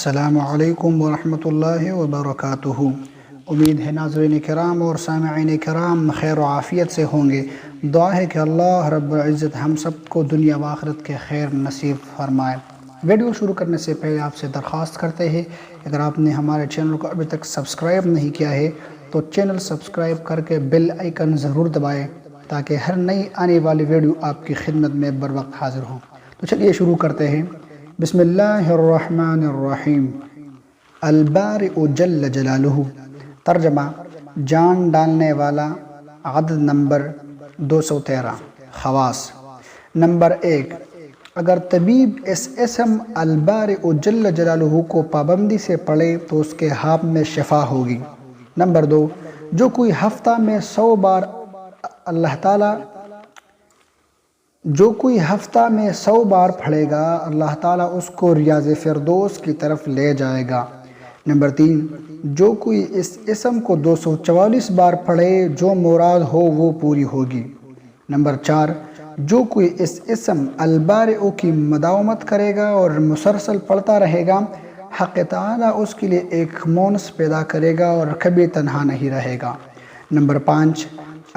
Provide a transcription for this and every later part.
السلام علیکم ورحمۃ اللہ وبرکاتہ۔ امید ہے ناظرین کرام اور سامعین کرام خیر و عافیت سے ہوں گے۔ دعا ہے کہ اللہ رب العزت ہم سب کو دنیا و آخرت کے خیر نصیب فرمائے۔ ویڈیو شروع کرنے سے پہلے آپ سے درخواست کرتے ہیں، اگر آپ نے ہمارے چینل کو ابھی تک سبسکرائب نہیں کیا ہے تو چینل سبسکرائب کر کے بیل آئیکن ضرور دبائیں تاکہ ہر نئی آنے والی ویڈیو آپ کی خدمت میں بر وقت حاضر ہوں۔ تو چلیے شروع کرتے ہیں۔ بسم اللہ الرحمن الرحیم۔ البارئ جل جلالہ۔ ترجمہ: جان ڈالنے والا۔ عدد نمبر 213۔ خواص۔ نمبر 1، اگر طبیب اس اسم البارئ جل جلالہ کو پابندی سے پڑھے تو اس کے ہاپ میں شفا ہوگی۔ نمبر 2، جو کوئی ہفتہ میں 100 بار پڑھے گا اللہ تعالیٰ اس کو ریاض فردوس کی طرف لے جائے گا۔ نمبر 3، جو کوئی اس اسم کو 244 بار پڑھے جو مراد ہو وہ پوری ہوگی۔ نمبر 4، جو کوئی اس اسم البارئ کی مداومت کرے گا اور مسلسل پڑھتا رہے گا حق تعالیٰ اس کے لیے ایک مونس پیدا کرے گا اور کبھی تنہا نہیں رہے گا۔ نمبر 5،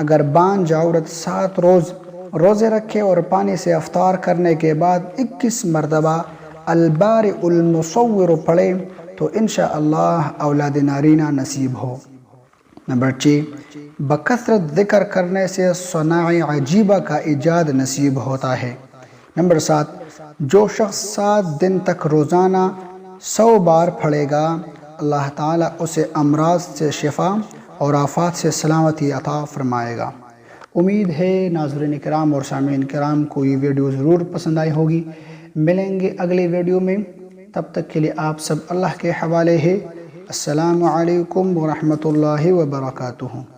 اگر بانجھ عورت 7 روز روزے رکھے اور پانی سے افطار کرنے کے بعد 21 مرتبہ البارئ المصور پڑھے تو انشاءاللہ اولاد نارینہ نصیب ہو۔ نمبر 6، بکثرت ذکر کرنے سے صناع عجیبہ کا ایجاد نصیب ہوتا ہے۔ نمبر 7، جو شخص 7 دن تک روزانہ 100 بار پڑھے گا اللہ تعالیٰ اسے امراض سے شفا اور آفات سے سلامتی عطا فرمائے گا۔ امید ہے ناظرین کرام اور سامعین کرام کو یہ ویڈیو ضرور پسند آئی ہوگی۔ ملیں گے اگلی ویڈیو میں، تب تک کے لیے آپ سب اللہ کے حوالے ہے۔ السلام علیکم ورحمۃ اللہ وبرکاتہ۔